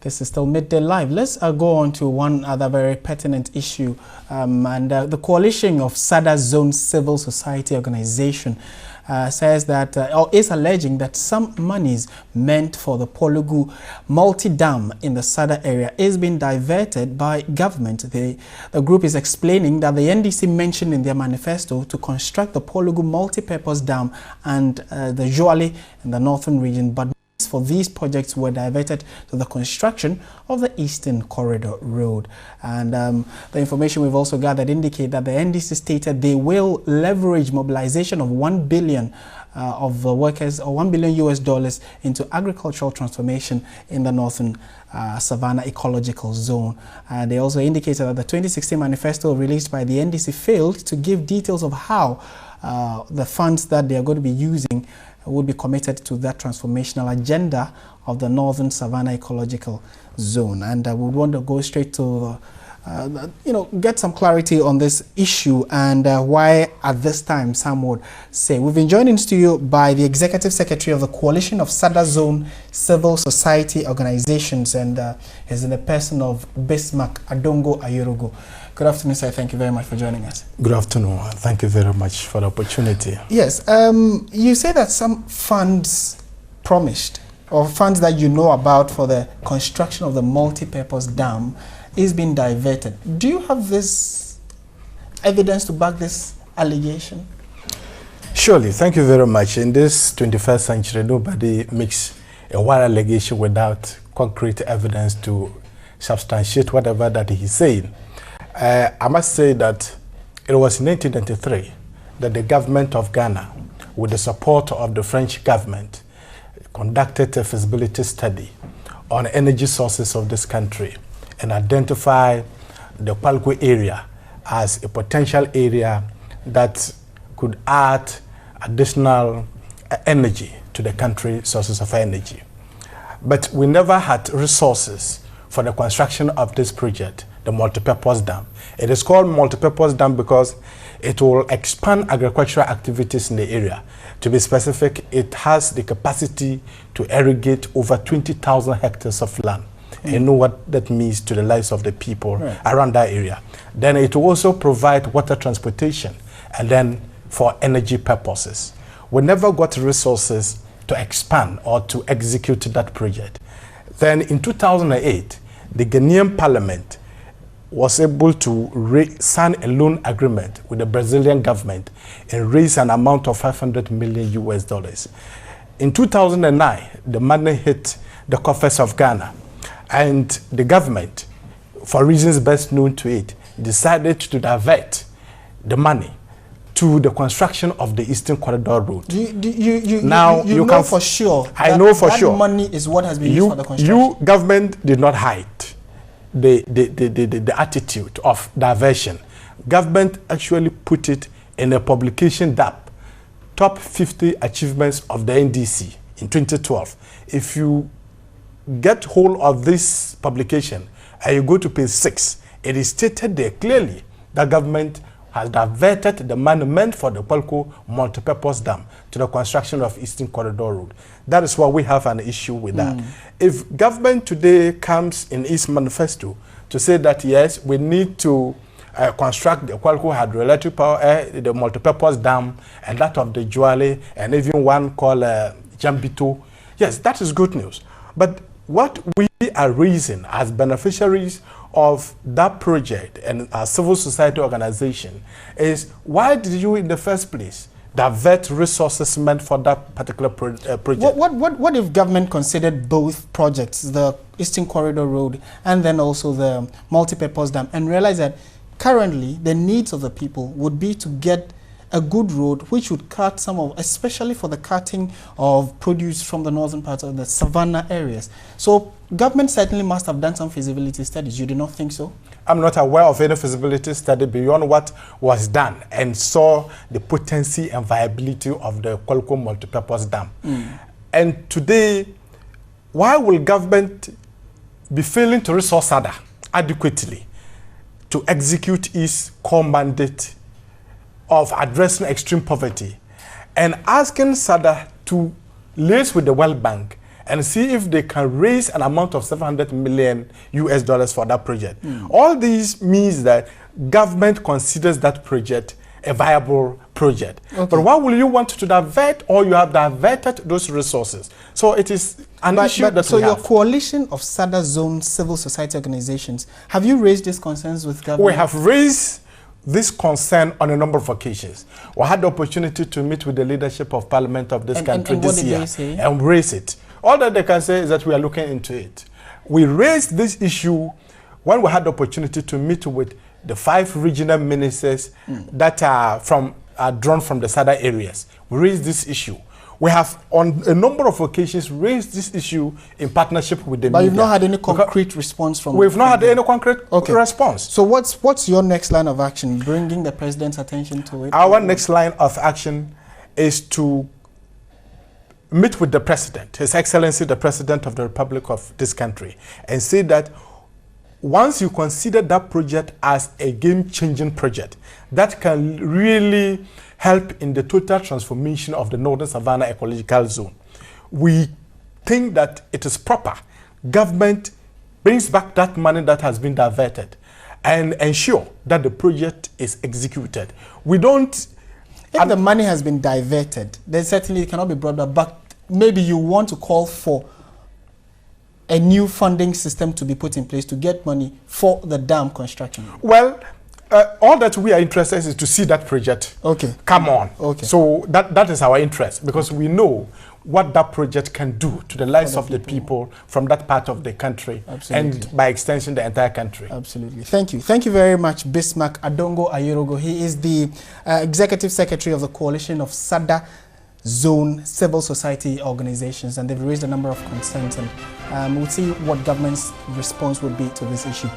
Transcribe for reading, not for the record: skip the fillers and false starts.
This is still Midday Live. Let's go on to one other very pertinent issue. The coalition of SADA Zone Civil Society Organization says that, or is alleging that some monies meant for the Polugu multi-dam in the SADA area is being diverted by government. The group is explaining that the NDC mentioned in their manifesto to construct the Polugu multi-purpose dam and the Joale in the northern region, but for these projects were diverted to the construction of the Eastern Corridor Road. And the information we've also gathered indicate that the NDC stated they will leverage mobilization of 1 billion of workers, or $1 billion US into agricultural transformation in the northern Savannah ecological zone. They also indicated that the 2016 manifesto released by the NDC failed to give details of how the funds that they are going to be using would be committed to that transformational agenda of the northern Savannah ecological zone. And we want to go straight to get some clarity on this issue and why at this time some would say. We've been joined in studio by the Executive Secretary of the Coalition of SADA Zone Civil Society Organizations, and is in the person of Bismarck Adongo Ayorogo. Good afternoon, sir. Thank you very much for joining us. Good afternoon. Thank you very much for the opportunity. Yes. You say that some funds promised, or funds that you know about for the construction of the multi-purpose dam, is being diverted. Do you have this evidence to back this allegation? Surely. Thank you very much. In this 21st century, nobody makes a wild allegation without concrete evidence to substantiate whatever that he's saying. I must say that it was in 1993 that the government of Ghana, with the support of the French government, conducted a feasibility study on energy sources of this country and identified the Palco area as a potential area that could add additional energy to the country's sources of energy. But we never had resources for the construction of this project, the multipurpose dam. It is called multipurpose dam because it will expand agricultural activities in the area. To be specific, it has the capacity to irrigate over 20,000 hectares of land. You know what that means to the lives of the people around that area. Then it will also provide water transportation and then for energy purposes. We never got resources to expand or to execute that project. Then in 2008, the Ghanaian Parliament was able to sign a loan agreement with the Brazilian government and raise an amount of $500 million US. In 2009, the money hit the coffers of Ghana, and the government, for reasons best known to it, decided to divert the money to the construction of the Eastern Corridor Road. You know for sure. I know for sure. That money is what has been used for the construction. You government did not hide the attitude of diversion. Government actually put it in a publication that top 50 achievements of the NDC in 2012. If you get hold of this publication and you go to page 6, it is stated there clearly that government has diverted the money meant for the Palco multipurpose dam to the construction of Eastern Corridor Road. That is why we have an issue with that. If government today comes in its manifesto to say that yes, we need to construct the Palco hydroelectric power, the multipurpose dam, and that of the Joale, and even one called Jambito, yes, that is good news. But what we are raising as beneficiaries of that project and our civil society organization is, why did you in the first place divert resources meant for that particular project? What if government considered both projects, the Eastern Corridor Road and then also the multipurpose dam, and realized that currently the needs of the people would be to get a good road which would cut some of, especially for the cutting of produce from the northern parts of the Savannah areas. So government certainly must have done some feasibility studies. You do not think so? I'm not aware of any feasibility study beyond what was done and saw the potency and viability of the Palco multipurpose dam. And today, why will government be failing to resource SADA adequately to execute its core mandate of addressing extreme poverty and asking SADA to liaise with the World Bank and see if they can raise an amount of $700 million for that project. All these means that government considers that project a viable project. Okay. But why will you want to divert, or you have diverted those resources? So it is an issue that so your coalition of SADA zone civil society organizations, have you raised these concerns with government? We have raised this concern on a number of occasions. We had the opportunity to meet with the leadership of parliament of this country this year and raise it. All that they can say is that we are looking into it. We raised this issue when we had the opportunity to meet with the 5 regional ministers that are drawn from the SADA areas. We raised this issue. We have, on a number of occasions, raised this issue in partnership with the media. But you've not had any concrete response from... We've not had any concrete response. So what's your next line of action? Bringing the president's attention to it? Our next line of action is to meet with the president, His Excellency, the President of the Republic of this country, and say that once you consider that project as a game-changing project that can really help in the total transformation of the Northern Savannah ecological zone, we think that it is proper government brings back that money that has been diverted and ensure that the project is executed. We don't... If the money has been diverted, then certainly it cannot be brought back, but maybe you want to call for a new funding system to be put in place to get money for the dam construction. Well, all that we are interested in is to see that project come on. So that is our interest, because we know what that project can do to the lives of the people from that part of the country. Absolutely. And by extension the entire country. Absolutely. Thank you. Thank you very much, Bismarck Adongo Ayerogo. He is the Executive Secretary of the Coalition of SADA Zone Civil Society Organizations, and they've raised a number of concerns, and we'll see what government's response would be to this issue.